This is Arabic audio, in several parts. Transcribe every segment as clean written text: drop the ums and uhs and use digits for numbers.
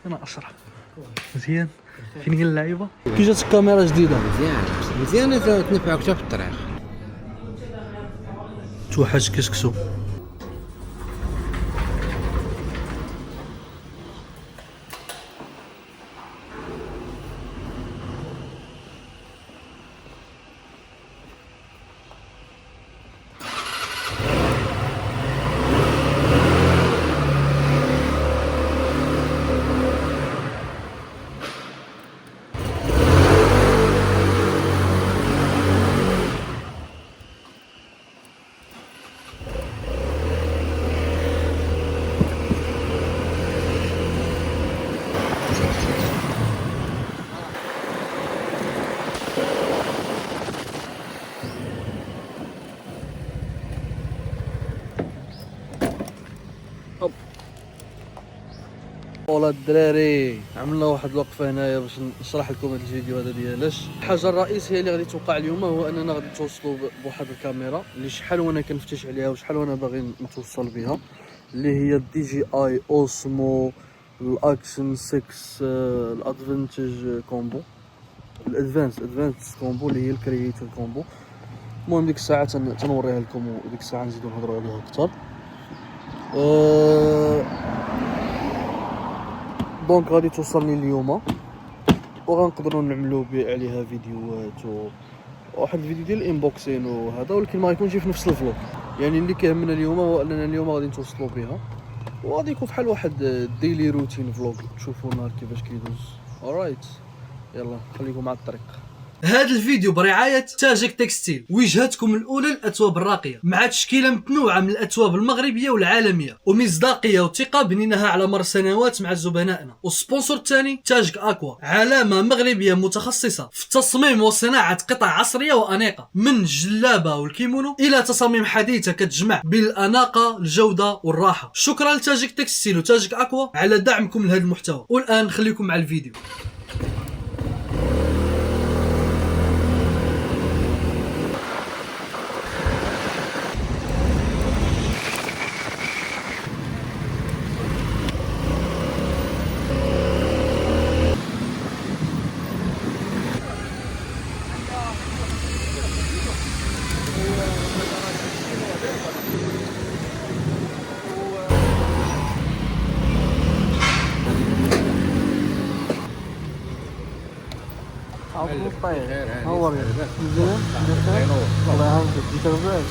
انا اشرح مزيان. فين هي اللعيبه؟ كي جات الكاميرا جديده مزيان تنفعك حتى في الطريق. توحش كسكسو. والله الدراري عملنا واحد الوقفه هنايا باش نشرح لكم هذا الفيديو هذا ديالاش. الحاجه الرئيسيه اللي غادي توقع اليوم هو اننا غادي نتوصلوا بواحد الكاميرا اللي شحال وانا كنفتش عليها وشحال وانا باغي نتوصل بها، اللي هي دي جي اي اوسمو الاكشن 6 الادفانتج كومبو، الادفانس كومبو اللي هي الكرييتور كومبو. المهم ديك الساعه تنوريها لكم وديك الساعه نزيدو نهضروا عليها اكثر. دونك غادي توصلني اليوم وغنقدروا نعملوا عليها فيديوهات واحد الفيديو ديال الانبوكسين وهذا، ولكن ما غيكونش في نفس الفلوق. يعني اللي كيهمنا اليوم هو اننا اليوم غادي نتوصلوا بها وغادي يكون فحال واحد ديلي روتين فلوق تشوفوا النهار كيفاش كيدوز. اورايت يلا خليكم على الطريق. هذا الفيديو برعاية تاجك تكستيل، وجهتكم الأولى للأثواب الراقية مع تشكيلة متنوعة من الأثواب المغربية والعالمية، ومصداقية وثقة بنيناها على مر سنوات مع زبنائنا. والسبونسور الثاني تاجك أكوا، علامة مغربية متخصصة في تصميم وصناعة قطع عصرية وأنيقة، من الجلابة والكيمونو إلى تصاميم حديثة كتجمع بين الأناقة الجودة والراحة. شكرا لتاجك تكستيل وتاجك أكوا على دعمكم لهذا المحتوى. والآن خليكم مع الفيديو. هاو ار يو؟ مزيان؟ الله يعاونك. انت لاباس؟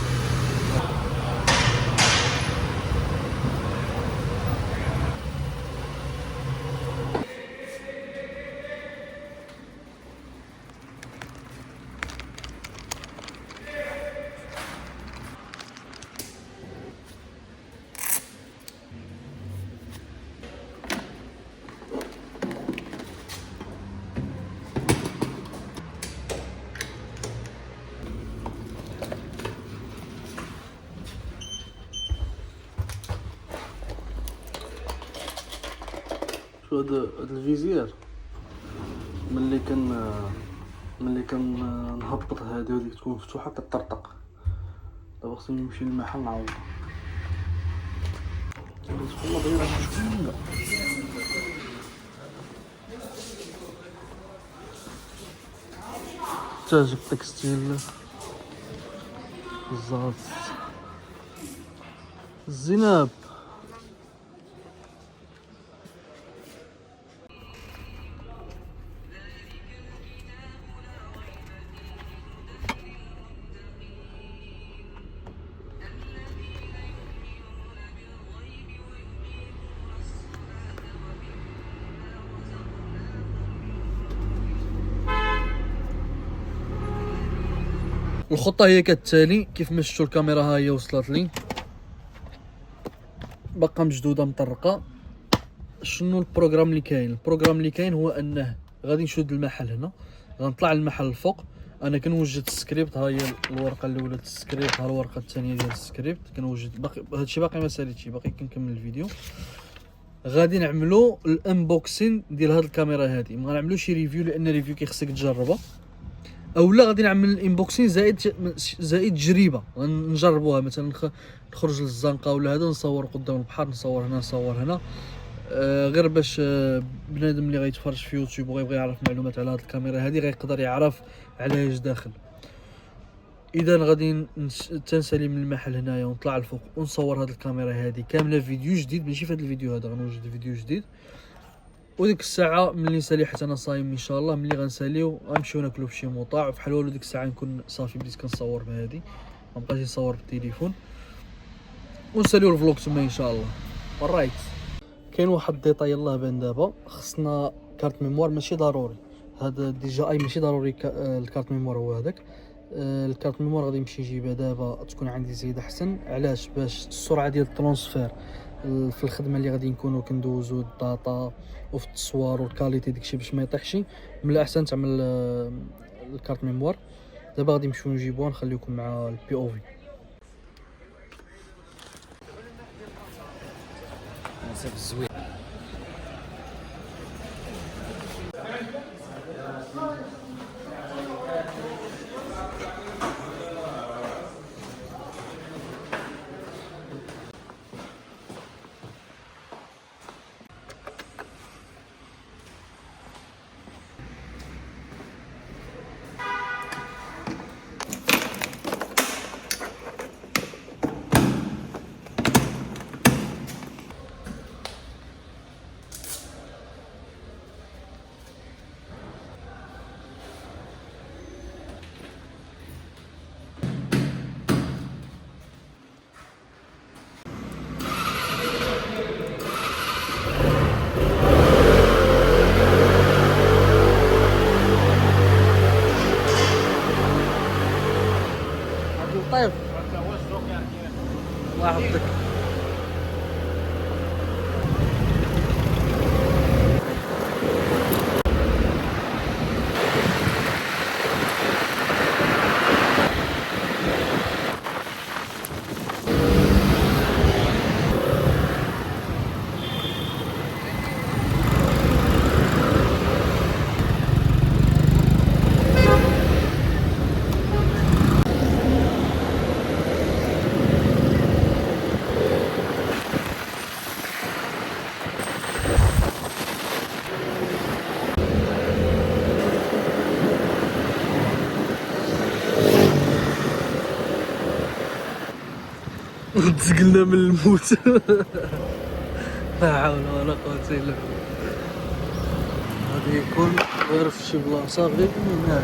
شو هذا الفيزير ملي نهبط هادي وديك تكون مفتوحه كطرطق. دابا خصني نمشي للمحل نعوض. والله بغيت نشوف تاجك تكستيل بالضبط. الزناب الخطه هي كالتالي. كيف ما شفتوا الكاميرا ها هي وصلت لي باقا مجدوده مطرقه. شنو البروغرام اللي كاين؟ البروغرام اللي كاين هو انه غادي نشد المحل هنا، غنطلع المحل الفوق، انا كنوجد السكريبت. ها هي الورقه الاولى ديال السكريبت، ها الورقه الثانيه ديال السكريبت كنوجد. باقي هادشي باقي ما ساليتش، باقي كنكمل الفيديو. غادي نعملوا الانبوكسين ديال هاد الكاميرا هادي، ما غنعملوش شي ريفيو لان ريفيو كيخصك تجربها، اولا غادي نعمل الانبوكسين زائد تجربه نجربوها. مثلا نخرج للزنقه ولا هذا، نصور قدام البحر، نصور هنا نصور هنا، غير باش بنادم اللي غيتفرج في يوتيوب وغيبغي يعرف معلومات على هذه الكاميرا هذه غيقدر يعرف علاش داخل. اذا غادي تنسالي من المحل هنايا ونطلع الفوق ونصور هذه الكاميرا هذه كامله فيديو جديد، ماشي في هذا الفيديو هذا، غنوجد فيديو جديد. وديك الساعه ملي نسالي حتى انا صايم ان شاء الله، ملي غنساليو غنمشيو ناكلو فشي مطاع بحال والو. ديك الساعه نكون صافي بديت كنصور بهذه، ما بقاش نصور بالتليفون، ونساليو الفلوق تما ان شاء الله. ورايت كاين واحد ديطاي يلاه بان دابا، خصنا كارت ميموار ماشي ضروري، هذا ديجا اي ماشي ضروري الكارت ميموار هو هذاك. الكارت ميموار غادي نمشي نجيبها دابا تكون عندي زايد احسن. علاش؟ باش السرعه ديال الترانسفير في الخدمه اللي غادي نكونوا كندوزو الداتا وفي التصوير والكاليتي داكشي باش ما يطيحش، من الاحسن تعمل الكارت ميموار. دابا غادي نمشيو نجيبوها، نخليكم مع البي او في. زوين. طيب الله يحفظك. تسقلنا من الموت. لا حول ولا قوة الا بالله. غادي يكون غير في شي بلاصة غير من هنا.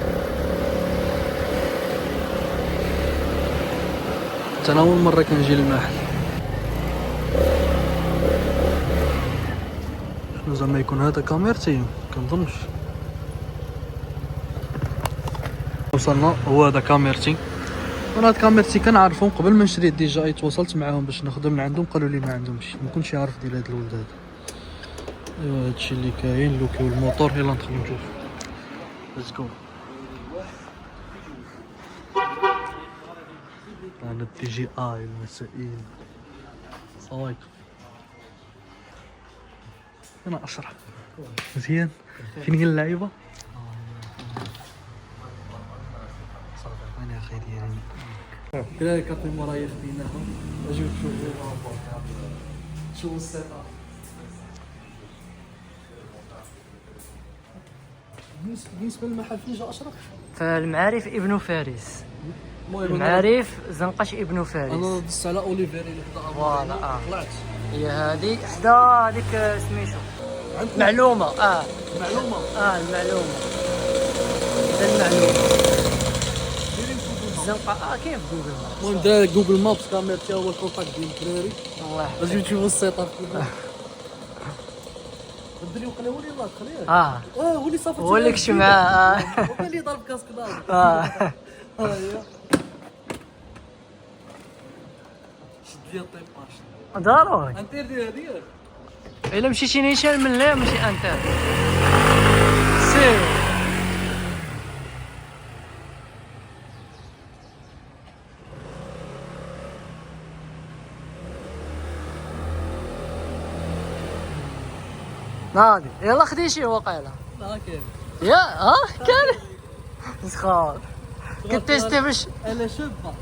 حتى انا اول مرة كنجي للمحل. شنو زعما يكون هذا كاميرتي؟ كنظنش. وصلنا، هو هذا كاميرتي. وانا هاد كاميرتي كنعرفهم قبل ما نشري ديجا، اي تواصلت معاهم باش ناخذها من عندهم، قالوا لي ما عندهمش، ما كنتش عارف ديال هاد الولد هذا. ايوا هادشي اللي كاين. لوكيو الموتور، يلا ندخلو نشوف. ليتس جو. انا دي جي اي المسائل. السلام عليكم. انا اشرح مزيان. فين هي اللعيبه؟ صافي انا اخي ديالي. كلا كابي مورايا خديناها، اجيو شوفوا السيت اب. بالنسبه للمحل فين جا اشرف؟ فالمعارف ابن فارس. المعارف زنقش ابن فارس. انا دزت على اوليفيري اللي حدا فوالا طلعت. هي هذه حدا هذيك سميتو معلومه. معلومه. المعلومه. هذا المعلومه الزنقه كاين في جوجل مابس. المهم دراري جوجل مابس كاميرتي هو الكونتاكت ديال الدراري. الله يحفظك. اجيو تشوفوا السيت اب. بدري وقال هو اللي الله خليه. هو اللي صافي هو اللي كشف معاه. هو اللي ضرب كاسك دار. هي شد لي الطيباش. ضروري انتير ديال هذه. الا مشيتي نيشان من لا ماشي انتر سير. ناضي يلا خدي شي وقيله. لا كاين. يا كان مسخر. كتيستي باش انا شابه.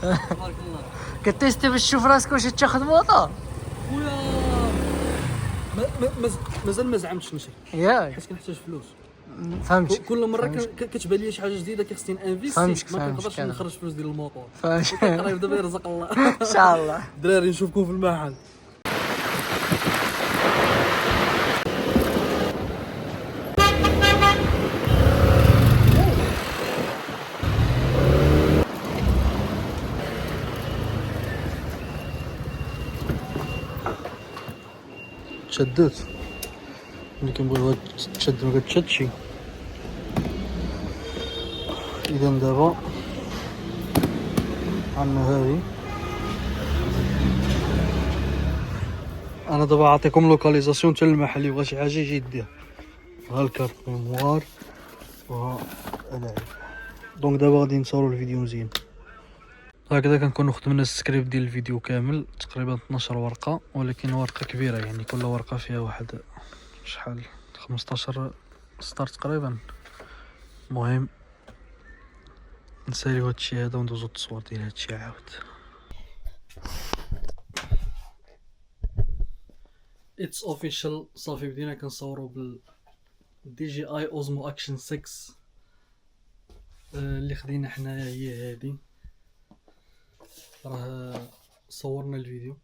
تبارك الله. كتيستي باش تشوف راسك واش تاخذ موطور. خويا مازال ما زعمتش نشري ياك حيت كنحتاج فلوس. فهمتك كل مره كتبان لي شي حاجه جديده كيخصني انفيستي، فهمتك، ما فهمتك كنقدرش أنا. نخرج فلوس ديال الموطور. فهمت قريب دابا يرزق الله. ان شاء الله. دراري نشوفكم في المحل. تشدت ملي كنبغيوها تشد ما كتشدش. اذا دابا عندنا هذه. انا دابا عطيكم لوكاليزاسيون حتى المحل اللي بغى شي حاجه يجي يديها. ها الكارت ميموار وها العيب. دونك دابا غادي نصوروا الفيديو مزيان. هكذا كنكونوا خدمنا السكريبت ديال الفيديو كامل، تقريبا 12 ورقه، ولكن ورقه كبيره يعني كل ورقه فيها واحد شحال 15 سطر تقريبا. المهم نساليو هادشي هذا وندوزو التصوير ديال هادشي عاود. اتس اوفيشال صافي بدينا كنصوروا بال دي جي اي اوزمو اكشن 6 اللي خدينا حنايا هي هادي. راه صورنا الفيديو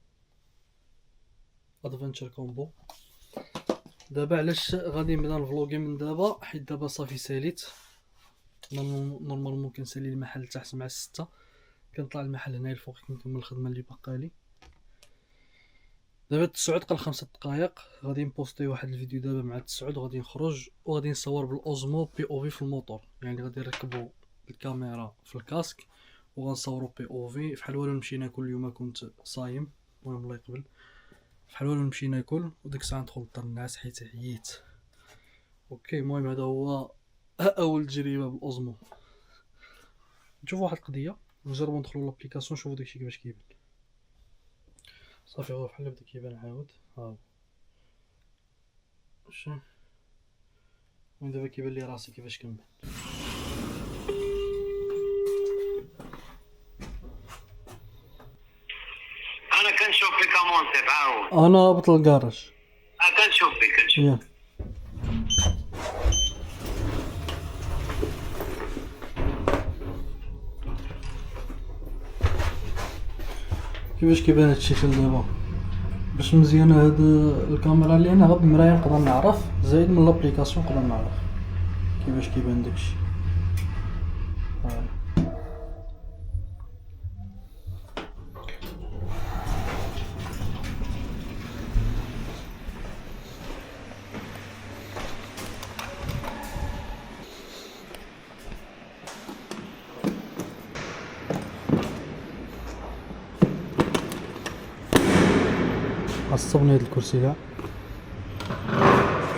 ادفنتشر كومبو. دابا علاش غادي نبدا الفلوغي من دابا؟ حيت دابا صافي ساليت نورمالمون كنسالي المحل تحت مع 6 كنطلع المحل هنا الفوق كنكمل الخدمه اللي باقالي. دابا 9 دقائق 5 دقائق غادي نبوستي واحد الفيديو دابا مع 9 وغادي نخرج وغادي نصور بالاوزمو بي او في في الموتور، يعني غادي نركبوا الكاميرا في الكاسك وغنصوروا بي او في بحال والو نمشي ناكل. اليوم كنت صايم المهم الله يقبل، بحال والو نمشي ناكل وديك الساعه ندخل للدار نعس حيت عييت. اوكي المهم هذا هو اول تجربه بالاوزمو. نشوفوا واحد القضيه نجربوا ندخلوا لابليكاسيون نشوفوا داكشي كيفاش كيبان. صافي هو بحال بدا كيبان عاود ها واش دابا كيبان لي راسي كيفاش كنبان. انا كنشوف فيك امونسيف عاود. انا هابط للكراج. كنشوف فيك كنشوف. يا كيفاش كيبان هادشي حتى دابا باش مزيانه هاد الكاميرا اللي هنا غير بالمرايه نقدر نعرف، زايد من لابليكاسيون نقدر نعرف كيفاش كيبان داكشي. عصبني هاد الكرسي كاع.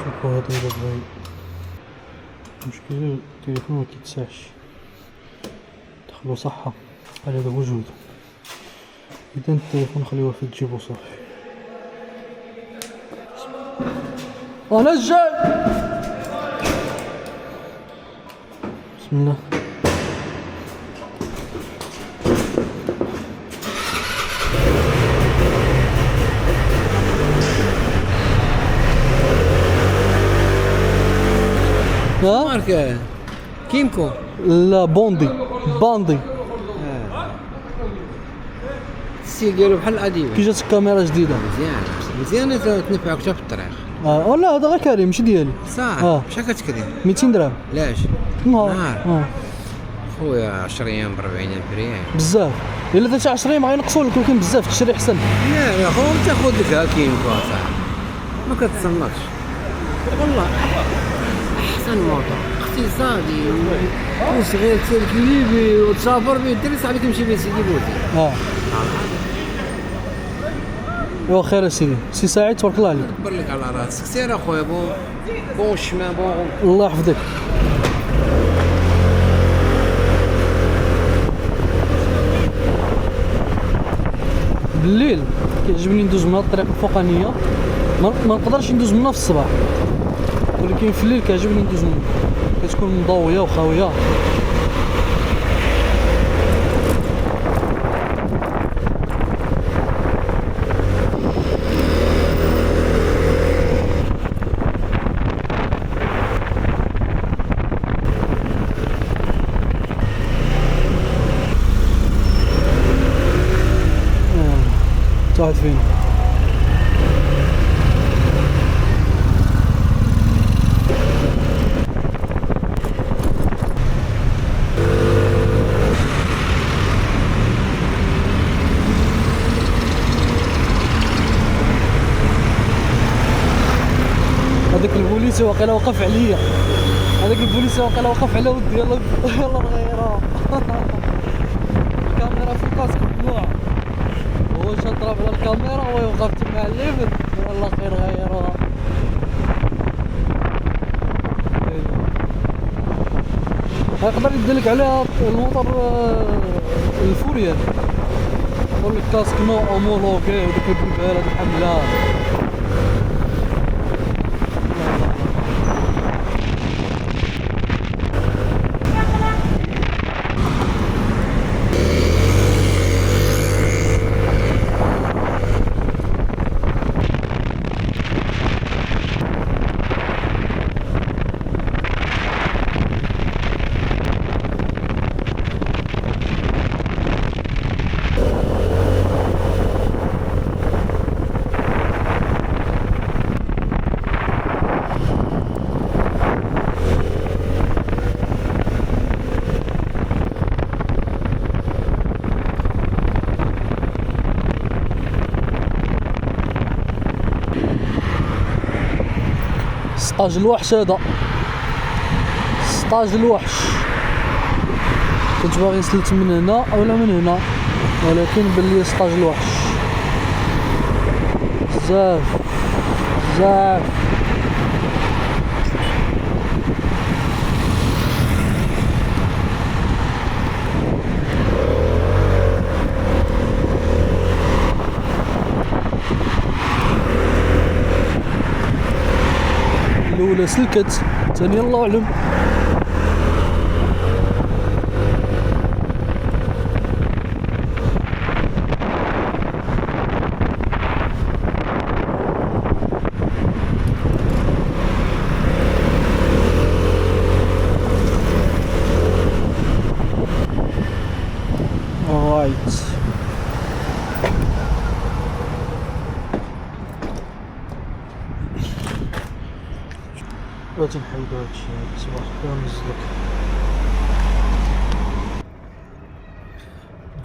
شوفوا هاد الا بغا المشكلة التليفون مكيتساعش دخلو صحة على هذا وجود. اذا التليفون خليوه في جيبو صافي. انا جاي بسم الله. ها ماركة كيمكو. لا باندي السيل ديالو بحال القديم. كي جاتك كاميرا جديده مزيان تنفعك حتى في الطريق. ولا هذا غير كريم ماشي ديالي. صح شحال كتكري؟ 200 درهم لاش نهار. خويا 10 ايام ب 40 الف ريال بزاف. الا درتي 10 ايام غينقصوا لك، ولكن بزاف تشري احسن. لا يا خويا تاخذ لك ها كيمكو صاحبي ما كتصنتش والله. احسن موطور اقتصادي وصغير تركيبي وتسافر به دير صاحبي تمشي به سيدي بوتي. ايوا خير يا سيدي. سي سعيد تبارك الله عليك. كبر لك على راسك سير اخويا بون الشمال بون. الله يحفظك. بالليل كيعجبني ندوز من هاد الطريق الفوقانيه، ما نقدرش ندوز منها في الصباح، ولكن في الليل كيعجبني ندوز منها، كتكون مضويه وخاويه. حتى واحد فينا. هذاك البوليسي واقيلا وقف عليا، هذاك البوليسي واقيلا وقف على ودي. يلا يلا نغيرها. الكاميرا في الكاسك ممنوع، هو جا ضرب على الكاميرا هو يوقف تما على الليفل. يلا خير غيروها. يقدر يدلك عليها الموتور الفوريان، يقول لك كاسك نو اومولوغي وديك البلبال هاد الحمله. سطاج الوحش هذا، سطاج الوحش. كنت باغي نسلت من هنا اولا من هنا، ولكن بلي سطاج الوحش. بزاف بزاف. الأولى سلكت، الثانية الله أعلم. Alright. باغي نحيدو هادشي هاد الصباح فيها نزلك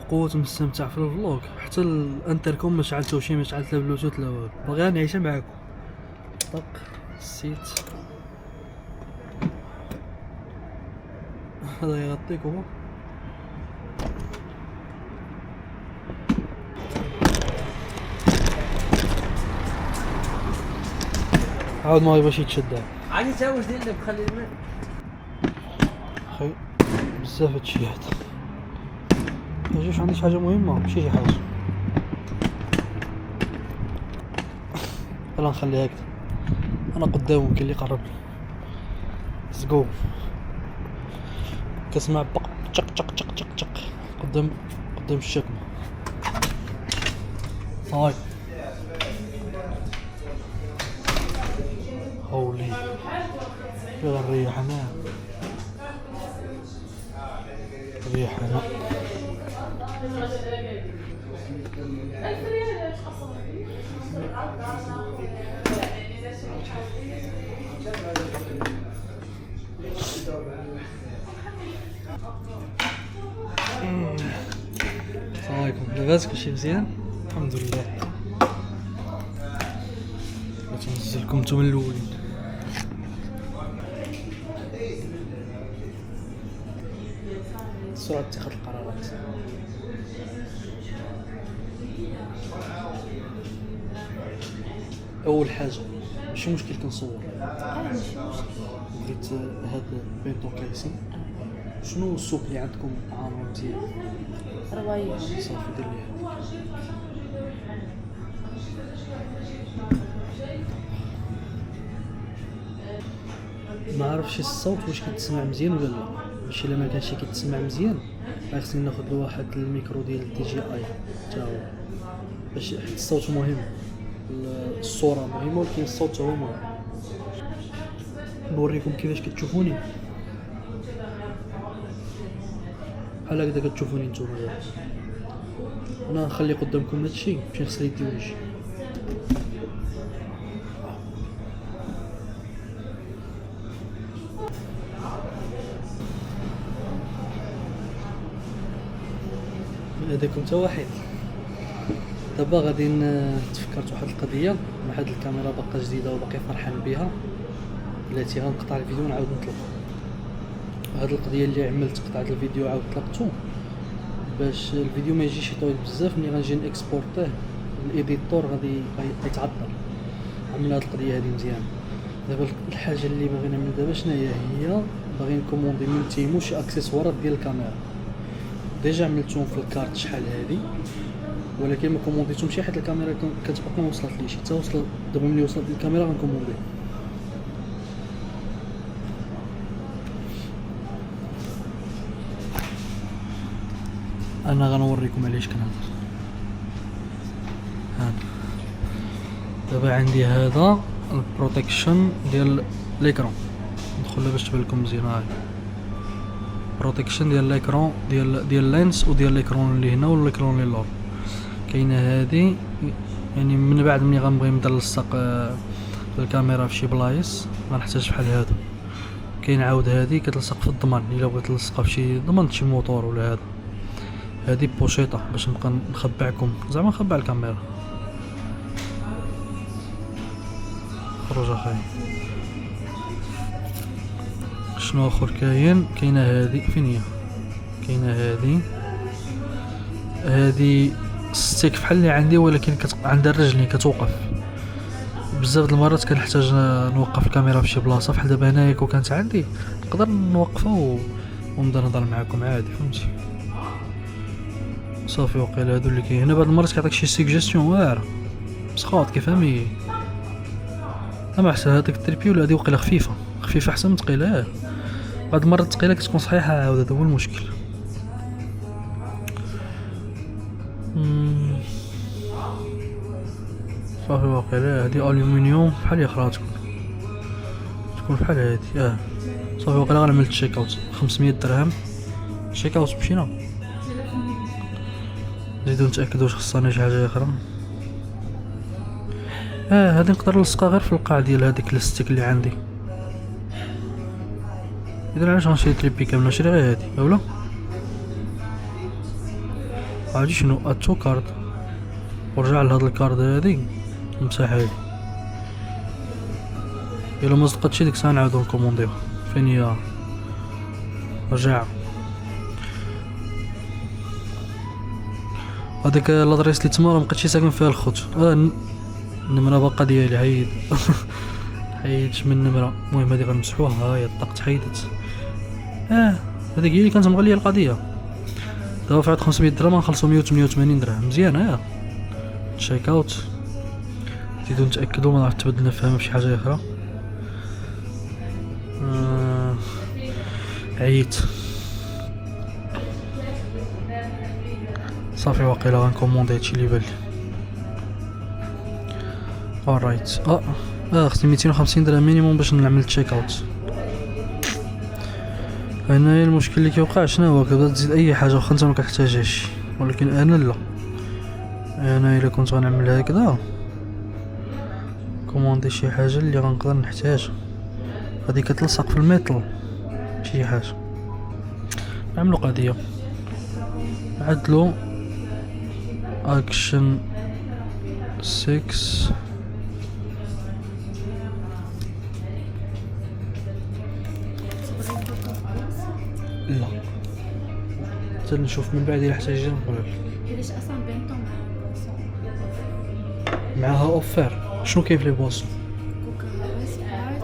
بقوة مستمتع في الفلوق. حتى الانتركوم ما شعلتوش، ما شعلت لا بلوتوث لا والو، باغي نعيشها معاكم. طق السيت هذا يغطيكم. عاود ما يبغاش يتشد. عادي تا واش داير لك خلي الماء اخي بزاف هادشي هذا. واش عندي شي حاجه مهمه ماشي شي حاجه. يلا نخليها هكذا، انا قدامهم كاين اللي قرب لي. زقو كسمع بق تشق تشق تشق تشق تشق قدام الشكمه. هاي هولي يلا نريح انا، ريح انا. السلام عليكم، لاباس كلشي مزيان؟ الحمد لله. بغيت ننزلكم نتوما الاولين. سرعة اتخاذ القرارات. اول حاجه ماشي مشكل كنصور، بغيت هاد بينتو كيسي. شنو السوق اللي عندكم عامر مزيان؟ روايح صافي دير لي ما عرفتش الصوت واش كيتسمع مزيان ولا لا. ماشي الا ما كانش كيتسمع مزيان خصني ناخذ له واحد الميكرو ديال الدي جي اي حتى هو، باش حيت الصوت مهم، الصوره مهمه ولكن الصوت هو مهم. نوريكم كيفاش كتشوفوني بحال هكذا كتشوفوني نتوما. انا نخلي قدامكم هادشي باش نغسل يدي ونجي. هذاك انت واحد. دابا غادي تفكرت واحد القضيه مع هاد الكاميرا باقا جديده وباقي فرحان بها، بلاتي غنقطع الفيديو ونعاود نطلق. هاد القضيه اللي عملت قطعت الفيديو عاود طلقته باش الفيديو ما يجيش يطول بزاف. ملي غنجي نكسبورتيه الايديتور غادي يتعطل. عملنا هاد القضيه هادي مزيان. دابا الحاجه اللي باغي نعمل دابا شناهي هي باغي نكوموندي من تيمو شي اكسسوارات ديال الكاميرا. ديجا عملتهم في الكارت شحال هادي، ولكن ما كومونديتهمش حيت الكاميرا كانت باقا ما وصلتليش. حتى وصلت دابا ملي وصلت الكاميرا غنكوموندي. انا غنوريكم علاش كنهضر. هذا دابا عندي هذا البروتيكشن ديال ليكرون. ندخل باش تبان لكم مزيان. هاي بروتيكشن ديال ليكرون ديال اللينس وديال ليكرون اللي هنا والليكرون اللي لور. كاينه هذه يعني من بعد ملي غنبغي نبدا نلصق الكاميرا في شي بلايص غنحتاج بحال هادو. كاين عاود هذه كتلصق في الضمان الا بغيت نلصقها في شي ضمان شي موتور ولا هذا. هذه بوشيطه باش نبقى نخبعكم زعما نخبع الكاميرا. خرج اخاي. شنو اخر كاين؟ كاينه هذه فين هي؟ كاينه هذه ستيك بحال اللي عندي ولكن عندها الرجل اللي كتوقف. بزاف د المرات كنحتاج نوقف الكاميرا في شي بلاصه بحال دابا هنايا كون كانت عندي نقدر نوقفها ونبدا نهضر معاكم عادي فهمتي. صافي وقيلا هادو اللي كاين هنا. بعض المرات كيعطيك شي سيجيستيون واعره مسخوط كيفهمي. اما احسن هذاك التريبي ولا هادي وقيلا خفيفه احسن من ثقيله. بعض المرات الثقيله كتكون صحيحه عاود هذا هو المشكل. صافي واقيلا هادي الومنيوم بحال هي اخرى تكون بحال هادي. صافي واقيلا غنعمل تشيك اوت 500 درهم تشيك اوت. مشينا نزيدو نتاكدو واش خصنا شي حاجه اخرى. هادي نقدر نلصقها غير في القاع ديال هذيك الستيك اللي عندي. اذا علاش غنشري تريبي كامله نشري غير هادي اولا. عادي شنو اتو كارد ورجع لهاد الكارد هادي نمسح هادي. الا ما صدقتش ديك الساعه نعاودو نكومونديوها. فين هي؟ رجع هذيك لادريس اللي تما راه مبقيتش ساكن فيها الخوت. النمره باقا ديالي عيد حيدت من النمره. المهم هادي غنمسحوها. ها هي الطاق تحيدت. هذيك هي اللي كانت مغليه القضيه. دابا فعاد 500 درهم غنخلصو 188 درهم مزيان. تشيك اوت. نزيدو نتاكدو ما نعرف تبدلنا فيها بشي حاجه اخرى. عييت صافي واقيلا غنكوموندي هادشي اللي بالي. اورايت. خصني 250 درهم مينيموم باش نعمل تشيك اوت. هنايا المشكل اللي كيوقع شنو هو؟ كتبدا تزيد اي حاجه واخا انت مكتحتاجهاش، ولكن انا لا. انا الا كنت غنعمل هكذا كوموندي شي حاجه اللي غنقدر نحتاجها غادي كتلصق في الميتال شي حاجه. نعملو قضيه عدلو اكشن 6 لا حتى نشوف من بعد الا احتاج نقول لك. علاش اصلا بينطو معاها اوفر. شنو كاين في لي بواسون؟ كوكا سبرايت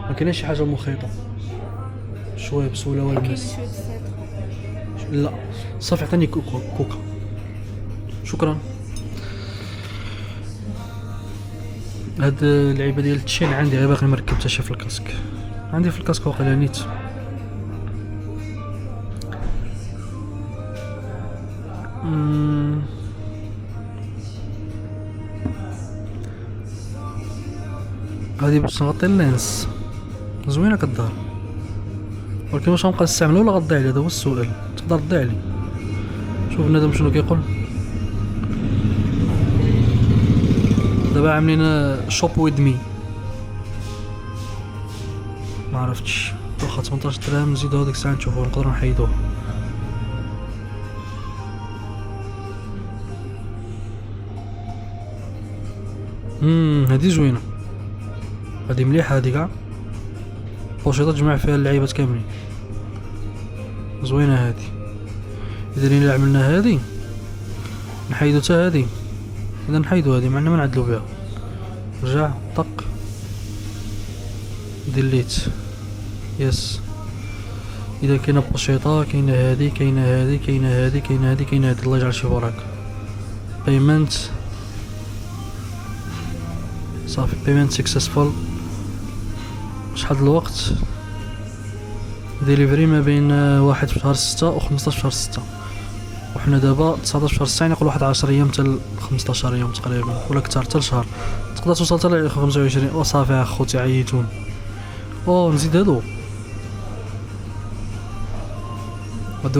ما كاينش شي حاجه مخيطه شويبس ولا والو. كاين شويه بسيط. لا صافي عطيني كوكا شكرا. هاد اللعيبه ديال التشين عندي غير باقي مركبتها شي في الكاسك. عندي في الكاسك واقيلا نيت. هادي باش نغطي اللينس زوينه كدار، ولكن واش غنبقى نستعملو ولا غتضيع لي؟ هذا هو السؤال. تقدر تضيع لي. شوف بنادم شنو كيقول. دابا عاملين شوب ويد مي، ما عرفتش واخا 18 درهم نزيدو هذيك الساعه نشوفو نقدروا نحيدوه. هادي زوينه، هادي مليحه، هادي كاع بوشيطه تجمع فيها اللعيبات كاملين، زوينه هادي. اذا الا عملنا هادي نحيدو حتى هادي، اذا نحيدو هادي معنا ما نعدلو بها، رجع طق ديليت يس. اذا كاينه بوشيطه كاينه هادي كاينه هادي كاينه هادي كاينه هادي كاينه هادي، الله يجعل شي بركه. بيمنت صافي، بيمنت سكسسفول. شحال الوقت ديليفري؟ ما بين 1 في شهر 6 و 15 في شهر 6، وحنا دابا 19 في شهر 6، يعني نقول واحد 10 ايام حتى 15 يوم تقريبا ولا كثر، حتى لشهر تقدر توصل حتى ل 25. وصافي اخوتي عيطون. نزيد هادو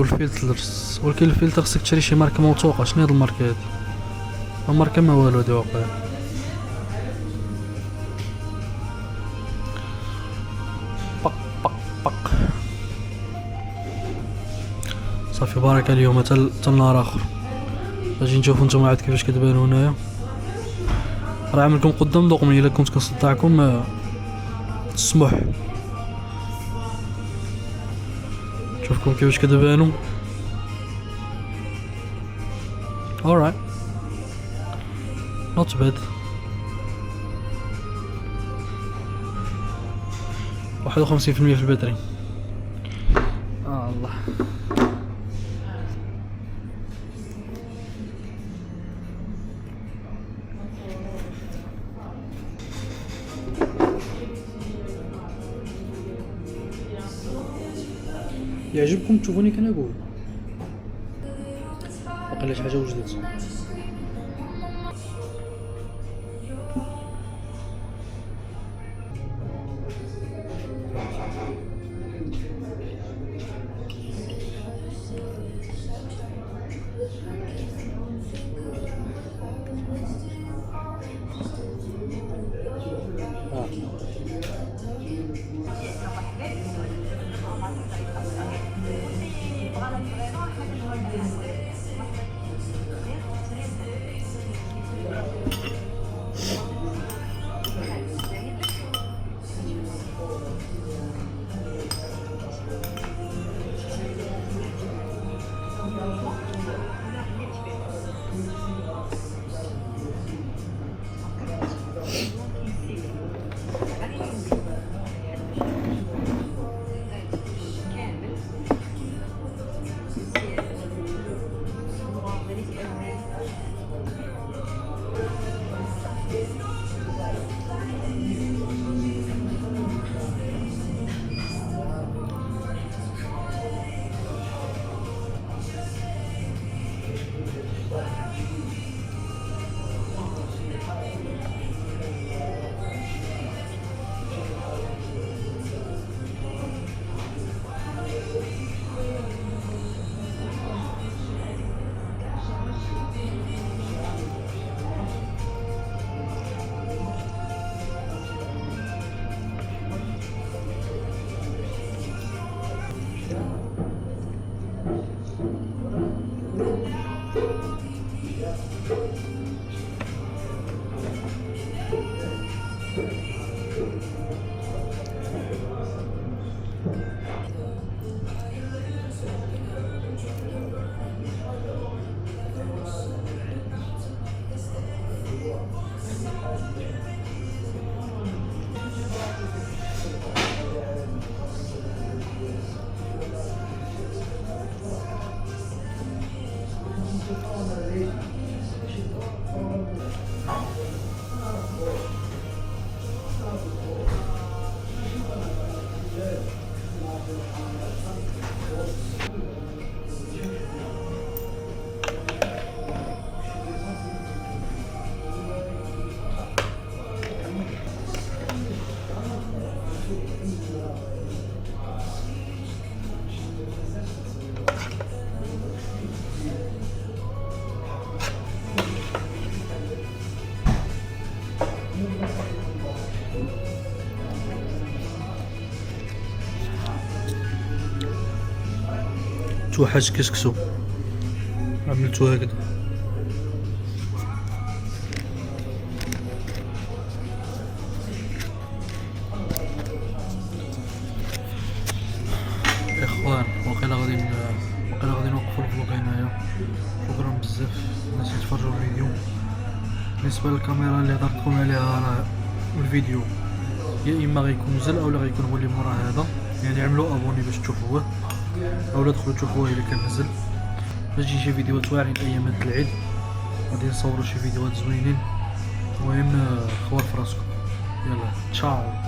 الفلترز، ولكن الفلتر خصك تشري شي ماركه موثوقه. شنو هاد الماركه هادي؟ الماركه ما والو هادي واقيلا. بق صافي بارك اليوم حتى النهار اخر. اجي نشوفو نتوما عاد كيفاش كتبانو هنايا. راه عاملكم قدام ذوق، من الا كنت كنصدعكم تسمح. شوفكم كيفاش كتبانو. alright not bad. 51% في الباتري. الله يعجبكم تشوفوني كنقول؟ وقيلا شي حاجه وجدت. درت واحد كسكسو عملتو هكذا. اخوان وقيلا غادي نوقفوا الفلوق هنايا. شكرا بزاف الناس اللي تفرجوا الفيديو. بالنسبه للكاميرا اللي هضرت لكم عليها راه الفيديو يا اما غيكون نزل اولا غيكون هو اللي مورا هذا، يعني عملوا ابوني باش تشوفوه اولا دخلوا تشوفوه الا كان نزل باش يجي شي فيديوهات واعرين ايامات العيد. غادي نصوروا شي فيديوهات زوينين. المهم خوار فراسكم. يلا تشاو.